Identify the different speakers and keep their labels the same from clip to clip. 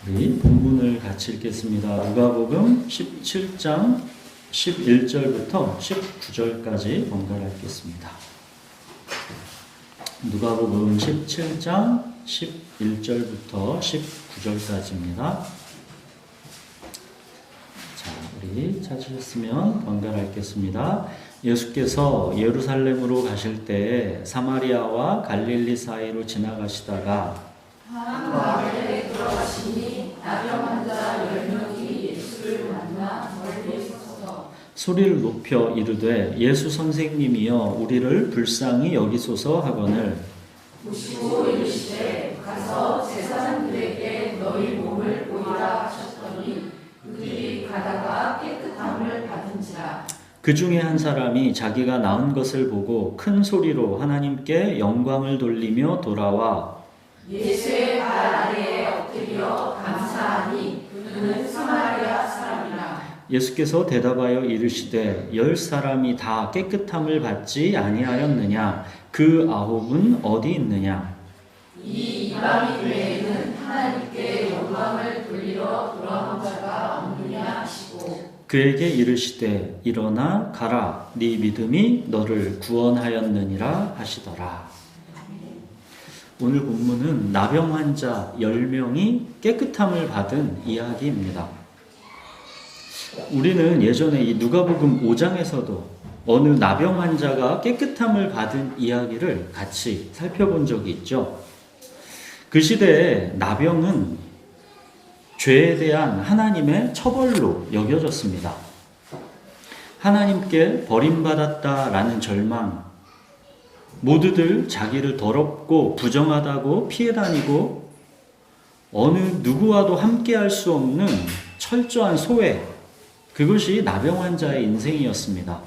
Speaker 1: 우리 본문을 같이 읽겠습니다. 누가복음 17장 11절부터 19절까지 번갈아 읽겠습니다. 누가복음 17장 11절부터 19절까지입니다. 자, 우리 찾으셨으면 번갈아 읽겠습니다. 예수께서 예루살렘으로 가실 때 사마리아와 갈릴리 사이로 지나가시다가
Speaker 2: 한 마을에 들어가시니 나병 환자 10명이 예수를 만나 멀리 서서
Speaker 1: 소리를 높여 이르되 예수 선생님이여 우리를 불쌍히 여기소서 하거늘
Speaker 2: 보시고 이르시되 가서 제사장들에게 너희 몸을 보이라 하셨더니 그들이 가다가 깨끗함을 받은지라.
Speaker 1: 그 중에 한 사람이 자기가 나은 것을 보고 큰 소리로 하나님께 영광을 돌리며 돌아와
Speaker 2: 예수의 발 아래에 엎드려 감사하니 그는 사마리아 사람이라.
Speaker 1: 예수께서 대답하여 이르시되 10사람이 다 깨끗함을 받지 아니하였느냐 그 9은 어디 있느냐
Speaker 2: 이 이방인 외에는 하나님께 영광을 돌리러 돌아온 자가 없느냐 하시고
Speaker 1: 그에게 이르시되 일어나 가라 네 믿음이 너를 구원하였느니라 하시더라. 오늘 본문은 나병 환자 10명이 깨끗함을 받은 이야기입니다. 우리는 예전에 이 누가복음 5장에서도 어느 나병 환자가 깨끗함을 받은 이야기를 같이 살펴본 적이 있죠. 그 시대에 나병은 죄에 대한 하나님의 처벌로 여겨졌습니다. 하나님께 버림받았다라는 절망, 모두들 자기를 더럽고 부정하다고 피해 다니고 어느 누구와도 함께할 수 없는 철저한 소외, 그것이 나병 환자의 인생이었습니다.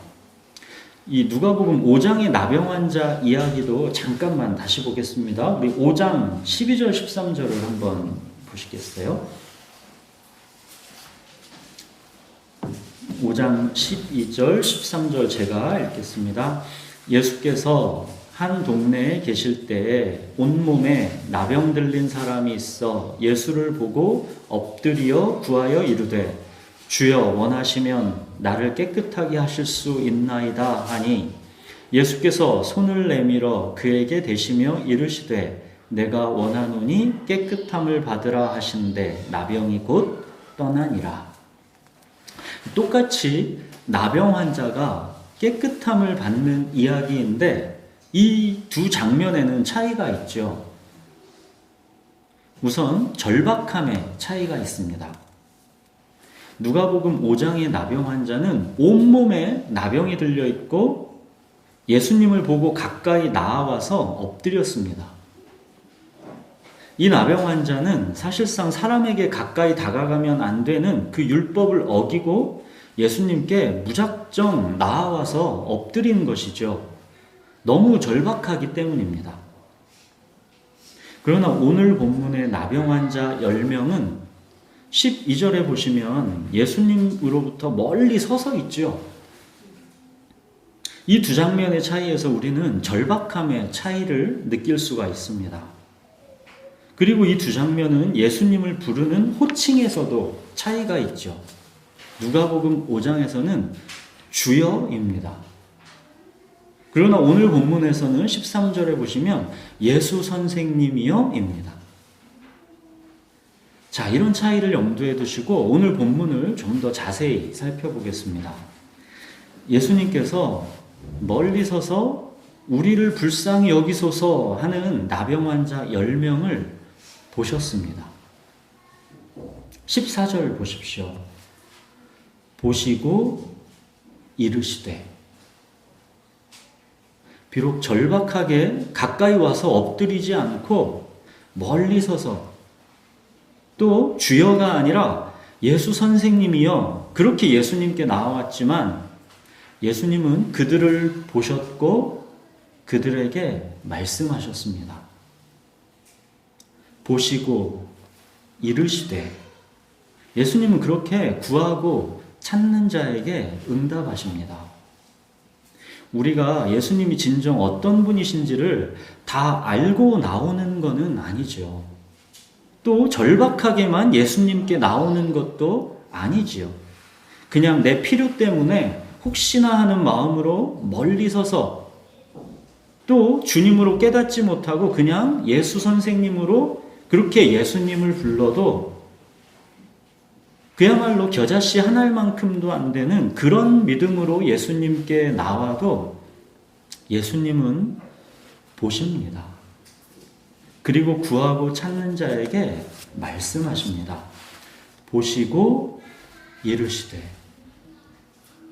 Speaker 1: 이 누가복음 5장의 나병 환자 이야기도 잠깐만 다시 보겠습니다. 우리 5장 12절 13절을 한번 보시겠어요? 5장 12절 13절 제가 읽겠습니다. 예수께서 한 동네에 계실 때에 온몸에 나병 들린 사람이 있어 예수를 보고 엎드려 구하여 이르되 주여 원하시면 나를 깨끗하게 하실 수 있나이다 하니 예수께서 손을 내밀어 그에게 대시며 이르시되 내가 원하노니 깨끗함을 받으라 하신대 나병이 곧 떠나니라. 똑같이 나병 환자가 깨끗함을 받는 이야기인데 이 두 장면에는 차이가 있죠. 우선 절박함의 차이가 있습니다. 누가복음 5장의 나병 환자는 온몸에 나병이 들려 있고 예수님을 보고 가까이 나아와서 엎드렸습니다. 이 나병 환자는 사실상 사람에게 가까이 다가가면 안 되는 그 율법을 어기고 예수님께 무작정 나아와서 엎드리는 것이죠. 너무 절박하기 때문입니다. 그러나 오늘 본문의 나병 환자 10명은 12절에 보시면 예수님으로부터 멀리 서서 있죠. 이 두 장면의 차이에서 우리는 절박함의 차이를 느낄 수가 있습니다. 그리고 이 두 장면은 예수님을 부르는 호칭에서도 차이가 있죠. 누가복음 5장에서는 주여입니다. 그러나 오늘 본문에서는 13절에 보시면 예수 선생님이여입니다. 자, 이런 차이를 염두에 두시고 오늘 본문을 좀 더 자세히 살펴보겠습니다. 예수님께서 멀리 서서 우리를 불쌍히 여기소서 하는 나병 환자 10명을 보셨습니다. 14절 보십시오. 보시고 이르시되 비록 절박하게 가까이 와서 엎드리지 않고 멀리 서서 또 주여가 아니라 예수 선생님이여 그렇게 예수님께 나와왔지만 예수님은 그들을 보셨고 그들에게 말씀하셨습니다. 보시고 이르시되 예수님은 그렇게 구하고 찾는 자에게 응답하십니다. 우리가 예수님이 진정 어떤 분이신지를 다 알고 나오는 것은 아니죠. 또 절박하게만 예수님께 나오는 것도 아니지요. 그냥 내 필요 때문에 혹시나 하는 마음으로 멀리 서서 또 주님으로 깨닫지 못하고 그냥 예수 선생님으로 그렇게 예수님을 불러도 그야말로 겨자씨 한 알만큼도 안 되는 그런 믿음으로 예수님께 나와도 예수님은 보십니다. 그리고 구하고 찾는 자에게 말씀하십니다. 보시고 이르시되.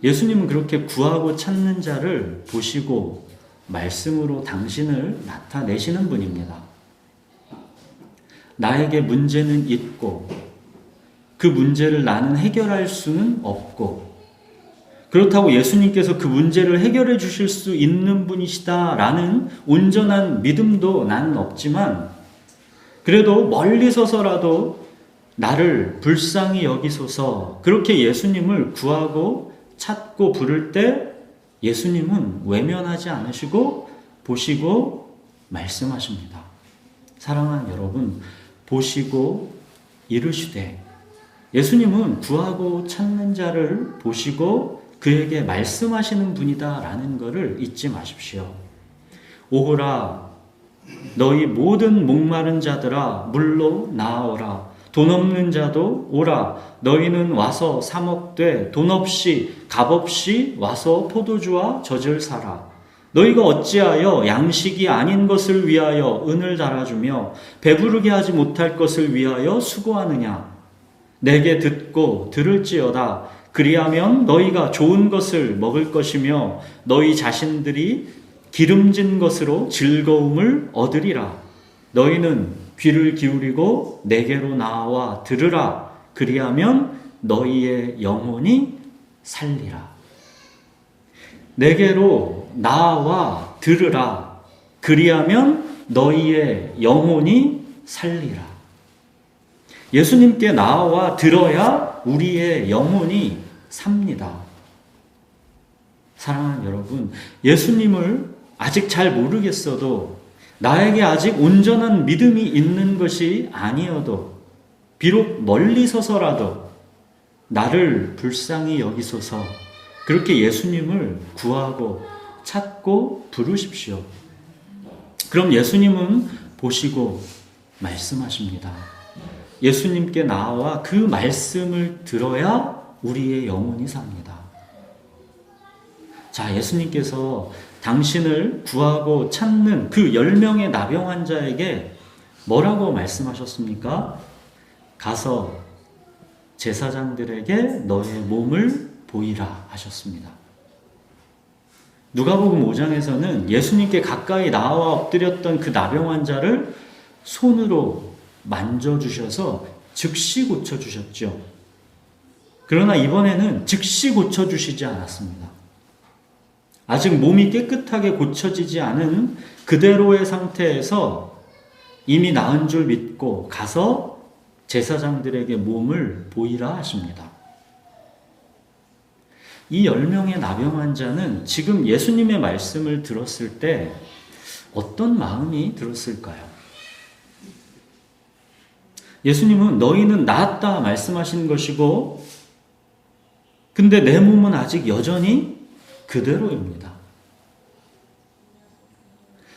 Speaker 1: 예수님은 그렇게 구하고 찾는 자를 보시고 말씀으로 당신을 나타내시는 분입니다. 나에게 문제는 있고 그 문제를 나는 해결할 수는 없고 그렇다고 예수님께서 그 문제를 해결해 주실 수 있는 분이시다라는 온전한 믿음도 나는 없지만 그래도 멀리 서서라도 나를 불쌍히 여기소서 그렇게 예수님을 구하고 찾고 부를 때 예수님은 외면하지 않으시고 보시고 말씀하십니다. 사랑하는 여러분, 보시고 이르시되 예수님은 구하고 찾는 자를 보시고 그에게 말씀하시는 분이다라는 것을 잊지 마십시오. 오호라 너희 모든 목마른 자들아 물로 나아오라. 돈 없는 자도 오라. 너희는 와서 사 먹되 돈 없이 값 없이 와서 포도주와 젖을 사라. 너희가 어찌하여 양식이 아닌 것을 위하여 은을 달아주며 배부르게 하지 못할 것을 위하여 수고하느냐. 내게 듣고 들을지어다. 그리하면 너희가 좋은 것을 먹을 것이며 너희 자신들이 기름진 것으로 즐거움을 얻으리라. 너희는 귀를 기울이고 내게로 나와 들으라. 그리하면 너희의 영혼이 살리라. 내게로 나와 들으라. 그리하면 너희의 영혼이 살리라. 예수님께 나와 들어야 우리의 영혼이 삽니다. 사랑하는 여러분, 예수님을 아직 잘 모르겠어도 나에게 아직 온전한 믿음이 있는 것이 아니어도 비록 멀리 서서라도 나를 불쌍히 여기소서 그렇게 예수님을 구하고 찾고 부르십시오. 그럼 예수님은 보시고 말씀하십니다. 예수님께 나와 그 말씀을 들어야 우리의 영혼이 삽니다. 자, 예수님께서 당신을 구하고 찾는 그 10명의 나병 환자에게 뭐라고 말씀하셨습니까? 가서 제사장들에게 너의 몸을 보이라 하셨습니다. 누가복음 5장에서는 예수님께 가까이 나와 엎드렸던 그 나병 환자를 손으로 만져주셔서 즉시 고쳐주셨죠. 그러나 이번에는 즉시 고쳐주시지 않았습니다. 아직 몸이 깨끗하게 고쳐지지 않은 그대로의 상태에서 이미 나은 줄 믿고 가서 제사장들에게 몸을 보이라 하십니다. 이 10명의 나병 환자는 지금 예수님의 말씀을 들었을 때 어떤 마음이 들었을까요? 예수님은 너희는 나았다 말씀하신 것이고 근데 내 몸은 아직 여전히 그대로입니다.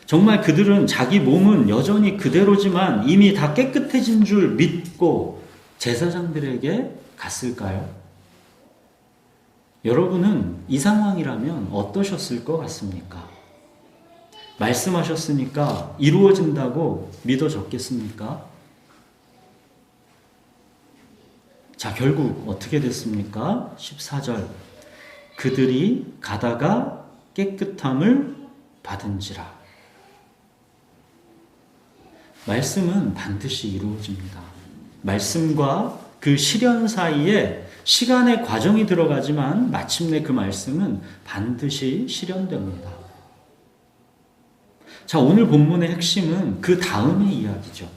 Speaker 1: 정말 그들은 자기 몸은 여전히 그대로지만 이미 다 깨끗해진 줄 믿고 제사장들에게 갔을까요? 여러분은 이 상황이라면 어떠셨을 것 같습니까? 말씀하셨으니까 이루어진다고 믿어졌겠습니까? 자, 결국 어떻게 됐습니까? 14절. 그들이 가다가 깨끗함을 받은지라. 말씀은 반드시 이루어집니다. 말씀과 그 실현 사이에 시간의 과정이 들어가지만 마침내 그 말씀은 반드시 실현됩니다. 자, 오늘 본문의 핵심은 그 다음의 이야기죠.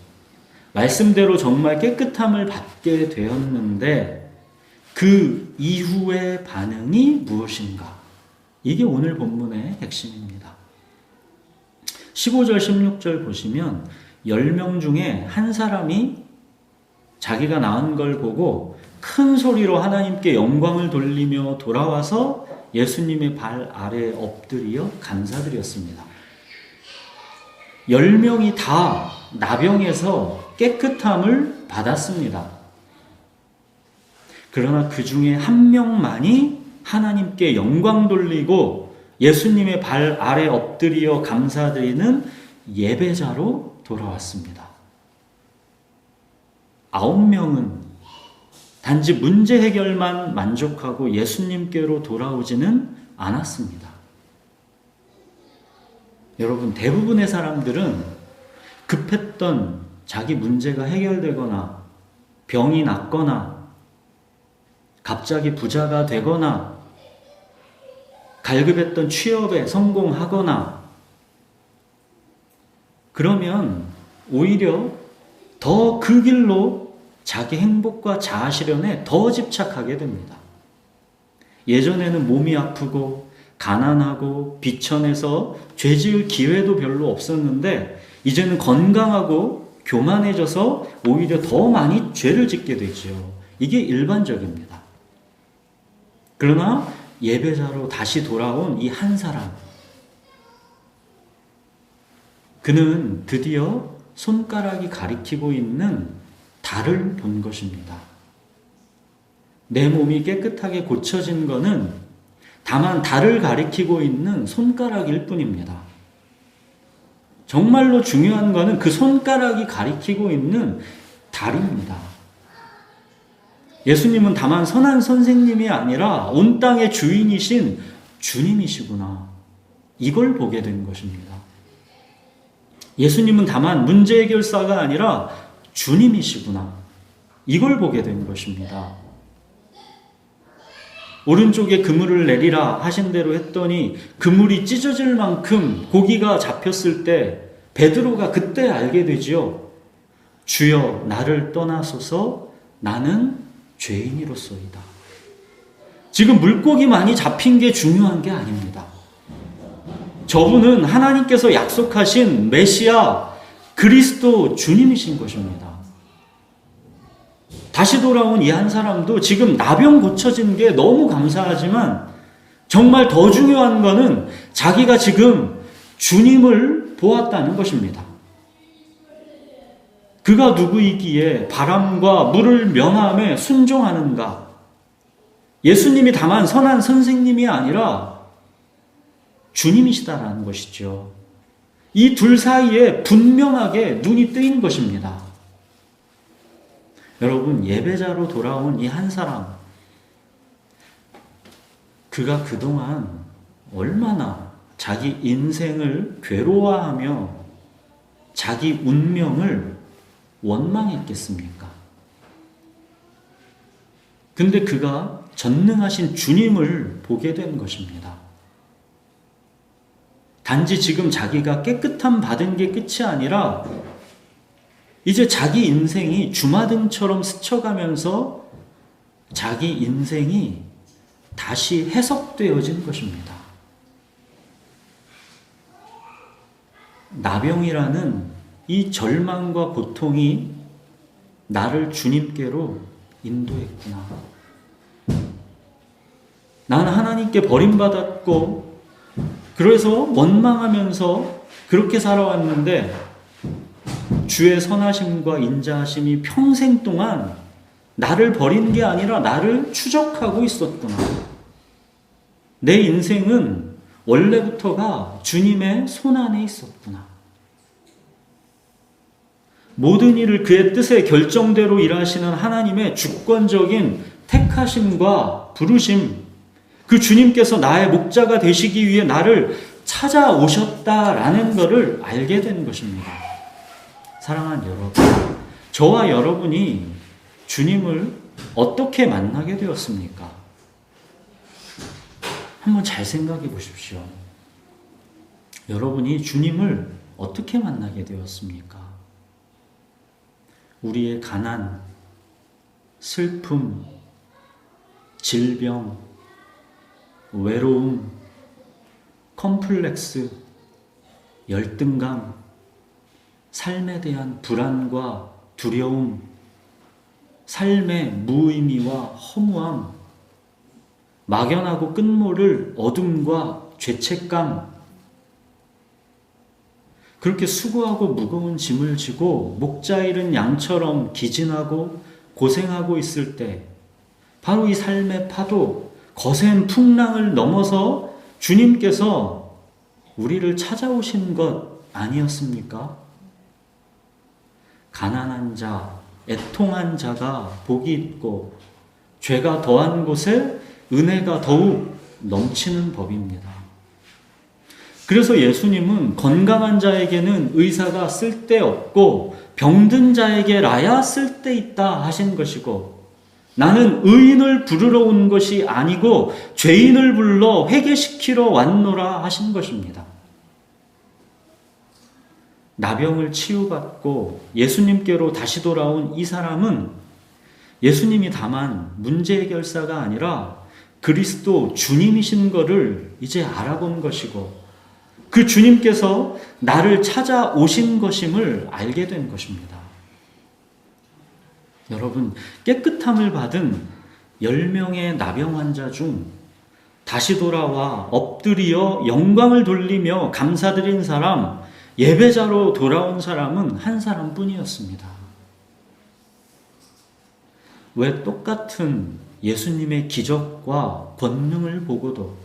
Speaker 1: 말씀대로 정말 깨끗함을 받게 되었는데 그 이후의 반응이 무엇인가? 이게 오늘 본문의 핵심입니다. 15절, 16절 보시면 10명 중에 한 사람이 자기가 낳은 걸 보고 큰 소리로 하나님께 영광을 돌리며 돌아와서 예수님의 발 아래에 엎드려 감사드렸습니다. 10명이 다 나병에서 깨끗함을 받았습니다. 그러나 그 중에 한 명만이 하나님께 영광 돌리고 예수님의 발 아래 엎드려 감사드리는 예배자로 돌아왔습니다. 9명은 단지 문제 해결만 만족하고 예수님께로 돌아오지는 않았습니다. 여러분, 대부분의 사람들은 급했던 자기 문제가 해결되거나 병이 낫거나 갑자기 부자가 되거나 갈급했던 취업에 성공하거나 그러면 오히려 더 그 길로 자기 행복과 자아 실현에 더 집착하게 됩니다. 예전에는 몸이 아프고 가난하고 비천해서 죄 지을 기회도 별로 없었는데 이제는 건강하고 교만해져서 오히려 더 많이 죄를 짓게 되죠. 이게 일반적입니다. 그러나 예배자로 다시 돌아온 이 한 사람, 그는 드디어 손가락이 가리키고 있는 달을 본 것입니다. 내 몸이 깨끗하게 고쳐진 것은 다만 달을 가리키고 있는 손가락일 뿐입니다. 정말로 중요한 것은 그 손가락이 가리키고 있는 달입니다. 예수님은 다만 선한 선생님이 아니라 온 땅의 주인이신 주님이시구나. 이걸 보게 된 것입니다. 예수님은 다만 문제 해결사가 아니라 주님이시구나. 이걸 보게 된 것입니다. 오른쪽에 그물을 내리라 하신 대로 했더니 그물이 찢어질 만큼 고기가 잡혔을 때 베드로가 그때 알게 되지요. 주여, 나를 떠나소서, 나는 죄인이로소이다. 지금 물고기 많이 잡힌 게 중요한 게 아닙니다. 저분은 하나님께서 약속하신 메시아 그리스도 주님이신 것입니다. 다시 돌아온 이 한 사람도 지금 나병 고쳐진 게 너무 감사하지만 정말 더 중요한 것은 자기가 지금 주님을 보았다는 것입니다. 그가 누구이기에 바람과 물을 명함에 순종하는가? 예수님이 다만 선한 선생님이 아니라 주님이시다라는 것이죠. 이 둘 사이에 분명하게 눈이 뜨인 것입니다. 여러분, 예배자로 돌아온 이 한 사람, 그가 그동안 얼마나 자기 인생을 괴로워하며 자기 운명을 원망했겠습니까? 근데 그가 전능하신 주님을 보게 된 것입니다. 단지 지금 자기가 깨끗함 받은 게 끝이 아니라 이제 자기 인생이 주마등처럼 스쳐가면서 자기 인생이 다시 해석되어진 것입니다. 나병이라는 이 절망과 고통이 나를 주님께로 인도했구나. 나는 하나님께 버림받았고 그래서 원망하면서 그렇게 살아왔는데 주의 선하심과 인자하심이 평생 동안 나를 버린 게 아니라 나를 추적하고 있었구나. 내 인생은 원래부터가 주님의 손 안에 있었구나. 모든 일을 그의 뜻의 결정대로 일하시는 하나님의 주권적인 택하심과 부르심, 그 주님께서 나의 목자가 되시기 위해 나를 찾아오셨다라는 것을 알게 된 것입니다. 사랑하는 여러분, 저와 여러분이 주님을 어떻게 만나게 되었습니까? 한번 잘 생각해 보십시오. 여러분이 주님을 어떻게 만나게 되었습니까? 우리의 가난, 슬픔, 질병, 외로움, 컴플렉스, 열등감, 삶에 대한 불안과 두려움, 삶의 무의미와 허무함, 막연하고 끝모를 어둠과 죄책감, 그렇게 수고하고 무거운 짐을 지고 목자 잃은 양처럼 기진하고 고생하고 있을 때 바로 이 삶의 파도, 거센 풍랑을 넘어서 주님께서 우리를 찾아오신 것 아니었습니까? 가난한 자, 애통한 자가 복이 있고 죄가 더한 곳에 은혜가 더욱 넘치는 법입니다. 그래서 예수님은 건강한 자에게는 의사가 쓸데없고 병든 자에게라야 쓸데있다 하신 것이고, 나는 의인을 부르러 온 것이 아니고 죄인을 불러 회개시키러 왔노라 하신 것입니다. 나병을 치유받고 예수님께로 다시 돌아온 이 사람은 예수님이 다만 문제 해결사가 아니라 그리스도 주님이신 것을 이제 알아본 것이고, 그 주님께서 나를 찾아오신 것임을 알게 된 것입니다. 여러분, 깨끗함을 받은 10명의 나병 환자 중 다시 돌아와 엎드려 영광을 돌리며 감사드린 사람, 예배자로 돌아온 사람은 한 사람뿐이었습니다. 왜 똑같은 예수님의 기적과 권능을 보고도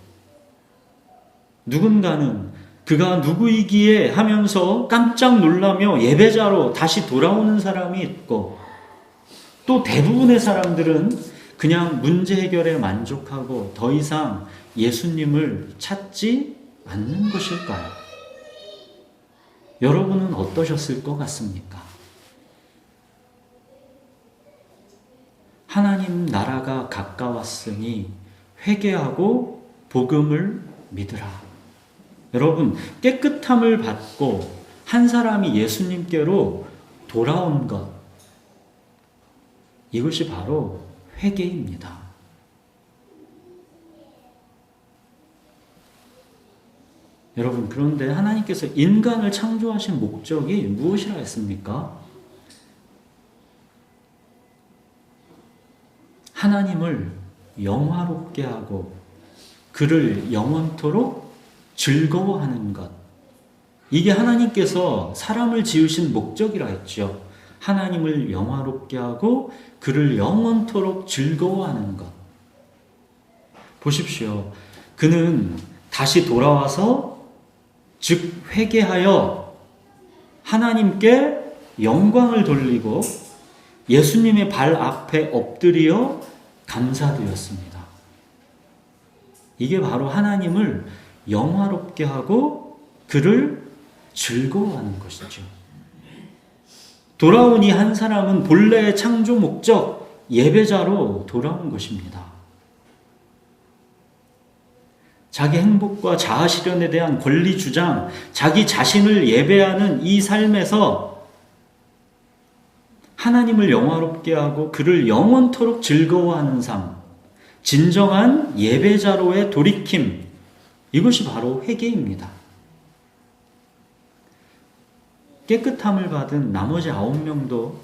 Speaker 1: 누군가는 그가 누구이기에 하면서 깜짝 놀라며 예배자로 다시 돌아오는 사람이 있고, 또 대부분의 사람들은 그냥 문제 해결에 만족하고 더 이상 예수님을 찾지 않는 것일까요? 여러분은 어떠셨을 것 같습니까? 하나님 나라가 가까웠으니 회개하고 복음을 믿으라. 여러분, 깨끗함을 받고 한 사람이 예수님께로 돌아온 것, 이것이 바로 회개입니다. 여러분, 그런데 하나님께서 인간을 창조하신 목적이 무엇이라 했습니까? 하나님을 영화롭게 하고 그를 영원토록 즐거워하는 것. 이게 하나님께서 사람을 지으신 목적이라 했죠. 하나님을 영화롭게 하고 그를 영원토록 즐거워하는 것. 보십시오. 그는 다시 돌아와서 즉 회개하여 하나님께 영광을 돌리고 예수님의 발 앞에 엎드려 감사드렸습니다. 이게 바로 하나님을 영화롭게 하고 그를 즐거워하는 것이죠. 돌아온 이 한 사람은 본래의 창조 목적, 예배자로 돌아온 것입니다. 자기 행복과 자아 실현에 대한 권리 주장, 자기 자신을 예배하는 이 삶에서 하나님을 영화롭게 하고 그를 영원토록 즐거워하는 삶, 진정한 예배자로의 돌이킴, 이것이 바로 회개입니다. 깨끗함을 받은 나머지 9명도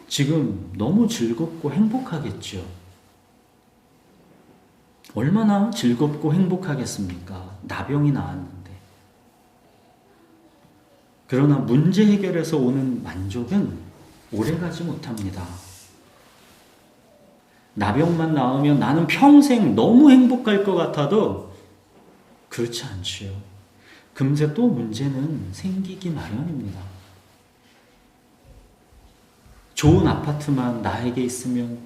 Speaker 1: 지금 너무 즐겁고 행복하겠죠. 얼마나 즐겁고 행복하겠습니까? 나병이 나았는데. 그러나 문제 해결에서 오는 만족은 오래가지 못합니다. 나병만 나으면 나는 평생 너무 행복할 것 같아도 그렇지 않지요. 금세 또 문제는 생기기 마련입니다. 좋은 아파트만 나에게 있으면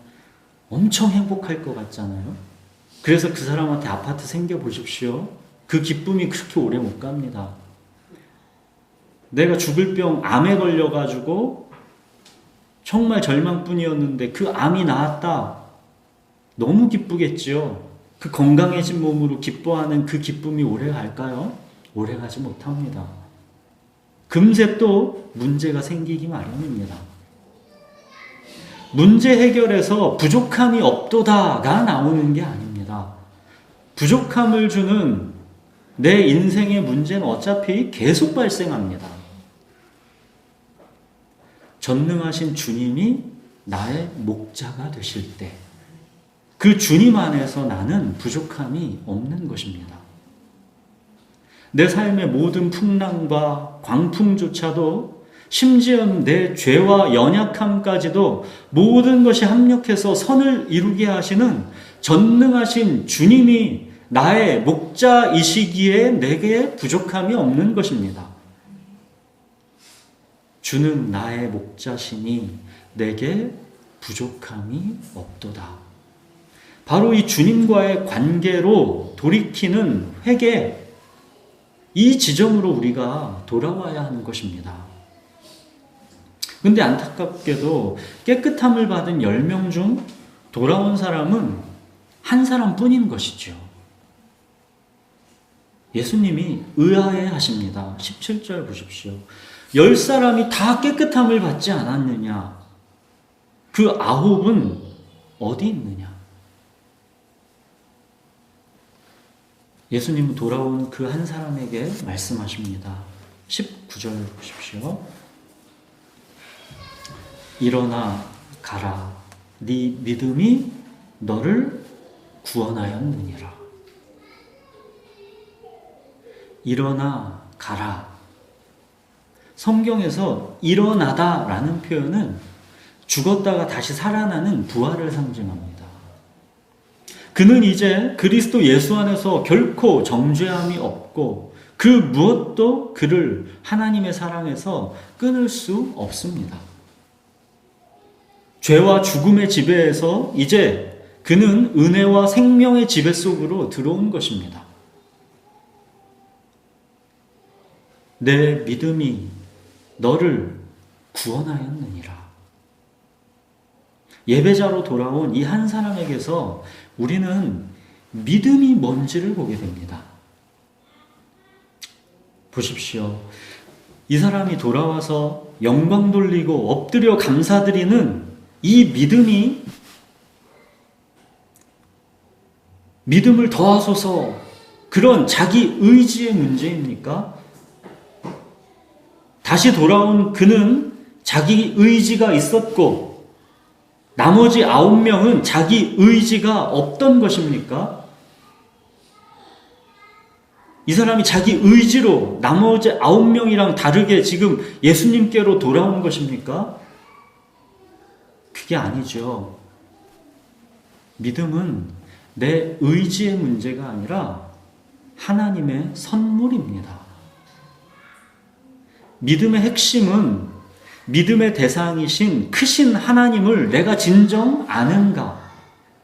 Speaker 1: 엄청 행복할 것 같잖아요. 그래서 그 사람한테 아파트 생겨보십시오. 그 기쁨이 그렇게 오래 못 갑니다. 내가 죽을 병 암에 걸려가지고 정말 절망뿐이었는데 그 암이 나았다. 너무 기쁘겠지요. 그 건강해진 몸으로 기뻐하는 그 기쁨이 오래 갈까요? 오래 가지 못합니다. 금세 또 문제가 생기기 마련입니다. 문제 해결에서 부족함이 없도다가 나오는 게 아닙니다. 부족함을 주는 내 인생의 문제는 어차피 계속 발생합니다. 전능하신 주님이 나의 목자가 되실 때 그 주님 안에서 나는 부족함이 없는 것입니다. 내 삶의 모든 풍랑과 광풍조차도 심지어는 내 죄와 연약함까지도 모든 것이 합력해서 선을 이루게 하시는 전능하신 주님이 나의 목자이시기에 내게 부족함이 없는 것입니다. 주는 나의 목자시니 내게 부족함이 없도다. 바로 이 주님과의 관계로 돌이키는 회개, 이 지점으로 우리가 돌아와야 하는 것입니다. 근데 안타깝게도 깨끗함을 받은 10명 중 돌아온 사람은 한 사람뿐인 것이죠. 예수님이 의아해 하십니다. 17절 보십시오. 10사람이 다 깨끗함을 받지 않았느냐? 그 9은 어디 있느냐? 예수님은 돌아온 그 한 사람에게 말씀하십니다. 19절 보십시오. 일어나 가라. 네 믿음이 너를 구원하였느니라. 일어나 가라. 성경에서 일어나다라는 표현은 죽었다가 다시 살아나는 부활을 상징합니다. 그는 이제 그리스도 예수 안에서 결코 정죄함이 없고 그 무엇도 그를 하나님의 사랑에서 끊을 수 없습니다. 죄와 죽음의 지배에서 이제 그는 은혜와 생명의 지배 속으로 들어온 것입니다. 내 믿음이 너를 구원하였느니라. 예배자로 돌아온 이 한 사람에게서 우리는 믿음이 뭔지를 보게 됩니다. 보십시오. 이 사람이 돌아와서 영광 돌리고 엎드려 감사드리는 이 믿음을 더하소서, 그런 자기 의지의 문제입니까? 다시 돌아온 그는 자기 의지가 있었고 나머지 9명은 자기 의지가 없던 것입니까? 이 사람이 자기 의지로 나머지 9명이랑 다르게 지금 예수님께로 돌아온 것입니까? 그게 아니죠. 믿음은 내 의지의 문제가 아니라 하나님의 선물입니다. 믿음의 핵심은 믿음의 대상이신 크신 하나님을 내가 진정 아는가?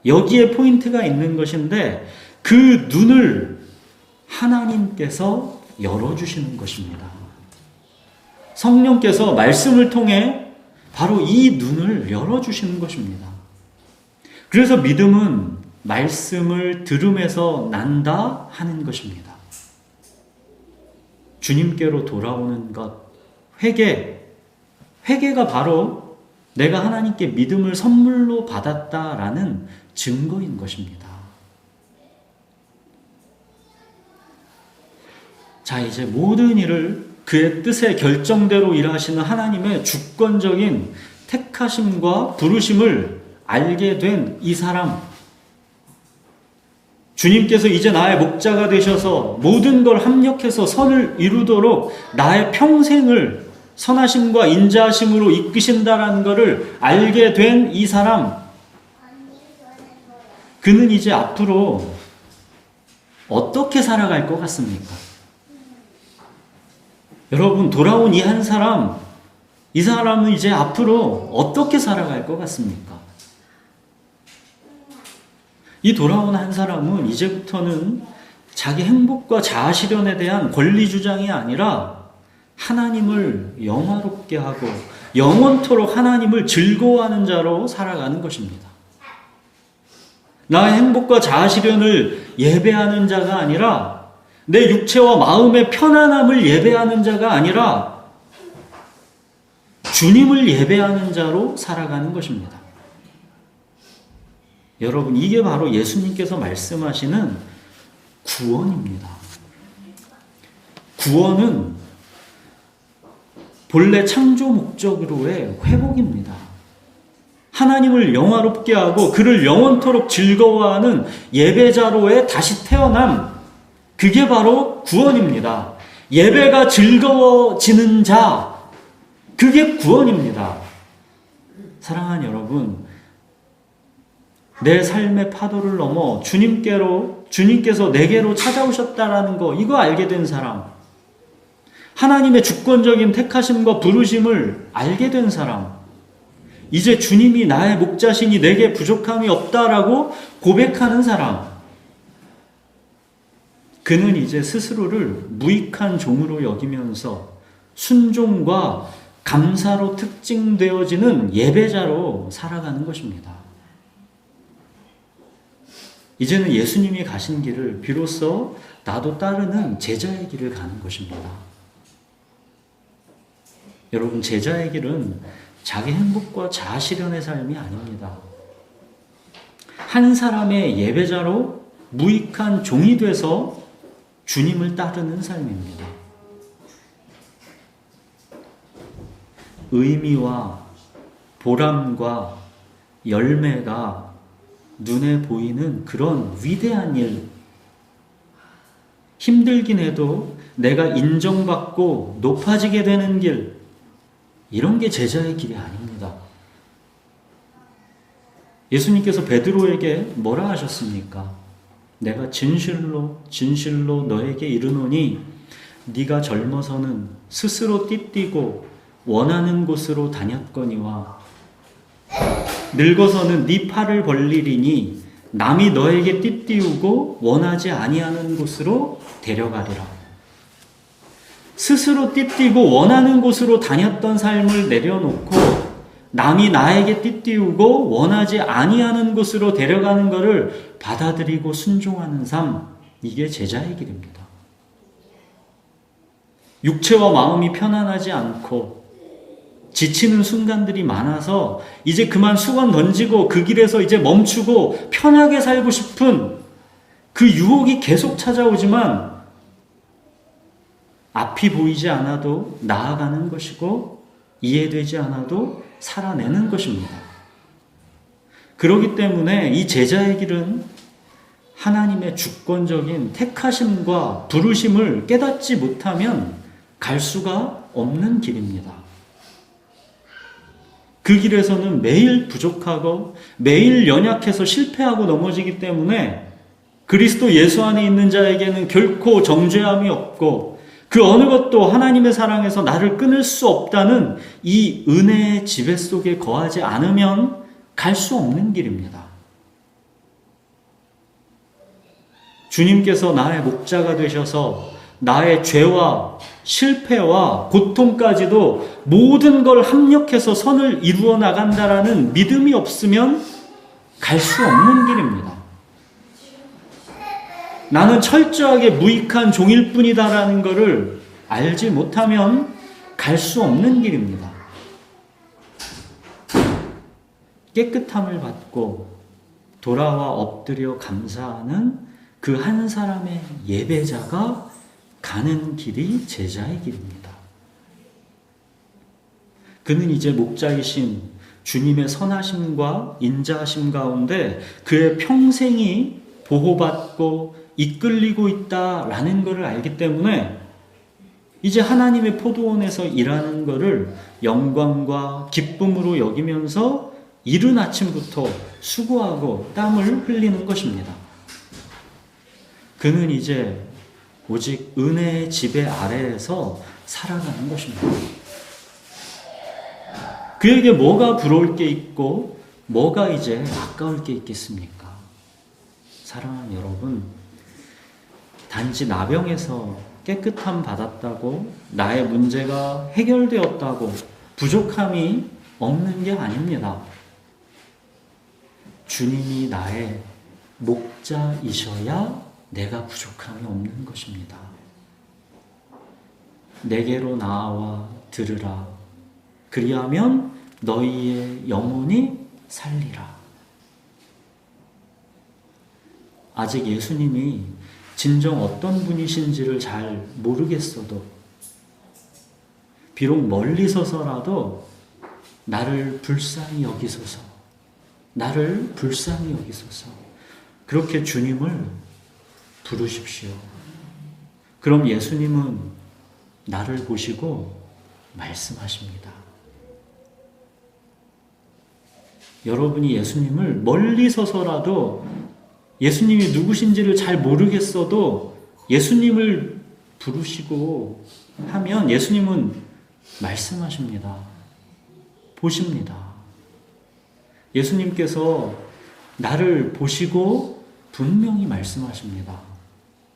Speaker 1: 여기에 포인트가 있는 것인데 그 눈을 하나님께서 열어주시는 것입니다. 성령께서 말씀을 통해 바로 이 눈을 열어주시는 것입니다. 그래서 믿음은 말씀을 들음에서 난다 하는 것입니다. 주님께로 돌아오는 것, 회개가 바로 내가 하나님께 믿음을 선물로 받았다라는 증거인 것입니다. 자, 이제 모든 일을 그의 뜻의 결정대로 일하시는 하나님의 주권적인 택하심과 부르심을 알게 된 이 사람, 주님께서 이제 나의 목자가 되셔서 모든 걸 합력해서 선을 이루도록 나의 평생을 선하심과 인자하심으로 이끄신다라는 것을 알게 된 이 사람, 그는 이제 앞으로 어떻게 살아갈 것 같습니까? 여러분, 돌아온 이 한 사람, 이 사람은 이제 앞으로 어떻게 살아갈 것 같습니까? 이 돌아온 한 사람은 이제부터는 자기 행복과 자아실현에 대한 권리주장이 아니라 하나님을 영화롭게 하고 영원토록 하나님을 즐거워하는 자로 살아가는 것입니다. 나의 행복과 자아실현을 예배하는 자가 아니라 내 육체와 마음의 편안함을 예배하는 자가 아니라 주님을 예배하는 자로 살아가는 것입니다. 여러분, 이게 바로 예수님께서 말씀하시는 구원입니다. 구원은 본래 창조 목적으로의 회복입니다. 하나님을 영화롭게 하고 그를 영원토록 즐거워하는 예배자로의 다시 태어남, 그게 바로 구원입니다. 예배가 즐거워지는 자, 그게 구원입니다. 사랑하는 여러분, 내 삶의 파도를 넘어 주님께서 내게로 찾아오셨다라는 거, 이거 알게 된 사람, 하나님의 주권적인 택하심과 부르심을 알게 된 사람, 이제 주님이 나의 목자시니 내게 부족함이 없다라고 고백하는 사람, 그는 이제 스스로를 무익한 종으로 여기면서 순종과 감사로 특징되어지는 예배자로 살아가는 것입니다. 이제는 예수님이 가신 길을 비로소 나도 따르는 제자의 길을 가는 것입니다. 여러분, 제자의 길은 자기 행복과 자아 실현의 삶이 아닙니다. 한 사람의 예배자로 무익한 종이 돼서 주님을 따르는 삶입니다. 의미와 보람과 열매가 눈에 보이는 그런 위대한 일, 힘들긴 해도 내가 인정받고 높아지게 되는 길, 이런 게 제자의 길이 아닙니다. 예수님께서 베드로에게 뭐라 하셨습니까? 내가 진실로 진실로 너에게 이르노니 네가 젊어서는 스스로 띠띠고 원하는 곳으로 다녔거니와 늙어서는 네 팔을 벌리리니 남이 너에게 띠띠우고 원하지 아니하는 곳으로 데려가리라. 스스로 띠띠고 원하는 곳으로 다녔던 삶을 내려놓고 남이 나에게 띠띠우고 원하지 아니하는 곳으로 데려가는 것을 받아들이고 순종하는 삶, 이게 제자의 길입니다. 육체와 마음이 편안하지 않고 지치는 순간들이 많아서 이제 그만 수건 던지고 그 길에서 이제 멈추고 편하게 살고 싶은 그 유혹이 계속 찾아오지만 앞이 보이지 않아도 나아가는 것이고 이해되지 않아도 살아내는 것입니다. 그렇기 때문에 이 제자의 길은 하나님의 주권적인 택하심과 부르심을 깨닫지 못하면 갈 수가 없는 길입니다. 그 길에서는 매일 부족하고 매일 연약해서 실패하고 넘어지기 때문에 그리스도 예수 안에 있는 자에게는 결코 정죄함이 없고 그 어느 것도 하나님의 사랑에서 나를 끊을 수 없다는 이 은혜의 지배 속에 거하지 않으면 갈 수 없는 길입니다. 주님께서 나의 목자가 되셔서 나의 죄와 실패와 고통까지도 모든 걸 합력해서 선을 이루어 나간다라는 믿음이 없으면 갈 수 없는 길입니다. 나는 철저하게 무익한 종일 뿐이다라는 것을 알지 못하면 갈 수 없는 길입니다. 깨끗함을 받고 돌아와 엎드려 감사하는 그 한 사람의 예배자가 가는 길이 제자의 길입니다. 그는 이제 목자이신 주님의 선하심과 인자하심 가운데 그의 평생이 보호받고 이끌리고 있다라는 것을 알기 때문에 이제 하나님의 포도원에서 일하는 것을 영광과 기쁨으로 여기면서 이른 아침부터 수고하고 땀을 흘리는 것입니다. 그는 이제 오직 은혜의 지배 아래에서 살아가는 것입니다. 그에게 뭐가 부러울 게 있고 뭐가 이제 아까울 게 있겠습니까? 사랑하는 여러분, 단지 나병에서 깨끗함 받았다고 나의 문제가 해결되었다고 부족함이 없는 게 아닙니다. 주님이 나의 목자이셔야 내가 부족함이 없는 것입니다. 내게로 나와 들으라. 그리하면 너희의 영혼이 살리라. 아직 예수님이 진정 어떤 분이신지를 잘 모르겠어도 비록 멀리 서서라도 나를 불쌍히 여기소서, 나를 불쌍히 여기소서. 그렇게 주님을 부르십시오. 그럼 예수님은 나를 보시고 말씀하십니다. 여러분이 예수님을 멀리 서서라도 예수님이 누구신지를 잘 모르겠어도 예수님을 부르시고 하면 예수님은 말씀하십니다. 보십니다. 예수님께서 나를 보시고 분명히 말씀하십니다.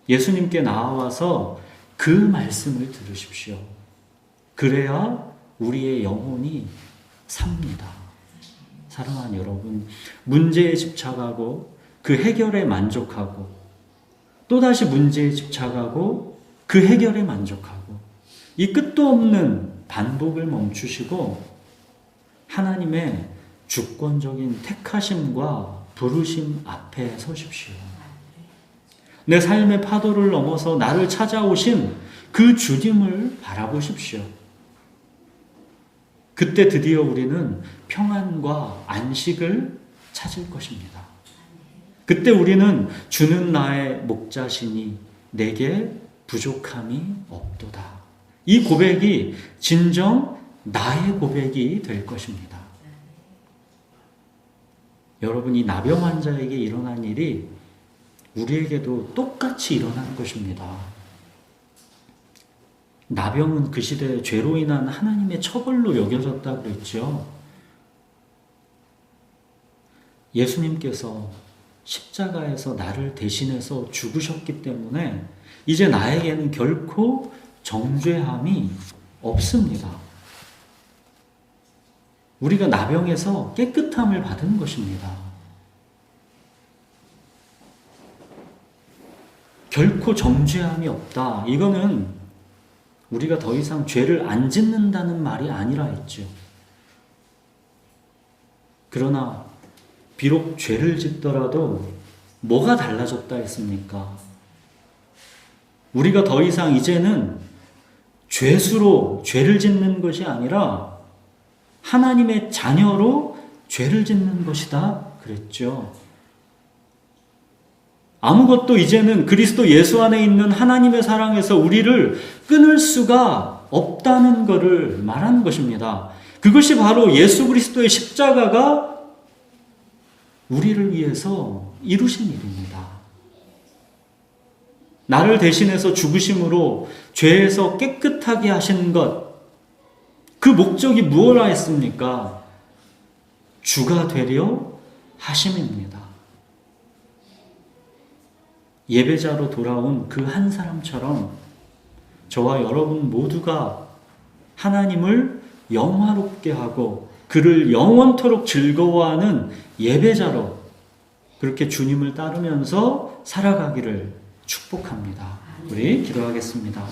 Speaker 1: 예수님께 나와서 그 말씀을 들으십시오. 그래야 우리의 영혼이 삽니다. 사랑하는 여러분, 문제에 집착하고 그 해결에 만족하고 또다시 문제에 집착하고 그 해결에 만족하고 이 끝도 없는 반복을 멈추시고 하나님의 주권적인 택하심과 부르심 앞에 서십시오. 내 삶의 파도를 넘어서 나를 찾아오신 그 주님을 바라보십시오. 그때 드디어 우리는 평안과 안식을 찾을 것입니다. 그때 우리는 주는 나의 목자시니 내게 부족함이 없도다. 이 고백이 진정 나의 고백이 될 것입니다. 여러분, 이 나병 환자에게 일어난 일이 우리에게도 똑같이 일어난 것입니다. 나병은 그 시대에 죄로 인한 하나님의 처벌로 여겨졌다고 그랬죠. 예수님께서 십자가에서 나를 대신해서 죽으셨기 때문에 이제 나에게는 결코 정죄함이 없습니다. 우리가 나병에서 깨끗함을 받은 것입니다. 결코 정죄함이 없다. 이거는 우리가 더 이상 죄를 안 짓는다는 말이 아니라 했죠. 그러나 비록 죄를 짓더라도 뭐가 달라졌다 했습니까? 우리가 더 이상 이제는 죄수로 죄를 짓는 것이 아니라 하나님의 자녀로 죄를 짓는 것이다 그랬죠. 아무것도 이제는 그리스도 예수 안에 있는 하나님의 사랑에서 우리를 끊을 수가 없다는 것을 말하는 것입니다. 그것이 바로 예수 그리스도의 십자가가 우리를 위해서 이루신 일입니다. 나를 대신해서 죽으심으로 죄에서 깨끗하게 하신 것, 그 목적이 무엇라 했습니까? 주가 되려 하심입니다. 예배자로 돌아온 그 한 사람처럼 저와 여러분 모두가 하나님을 영화롭게 하고 그를 영원토록 즐거워하는 예배자로 그렇게 주님을 따르면서 살아가기를 축복합니다. 우리 기도하겠습니다.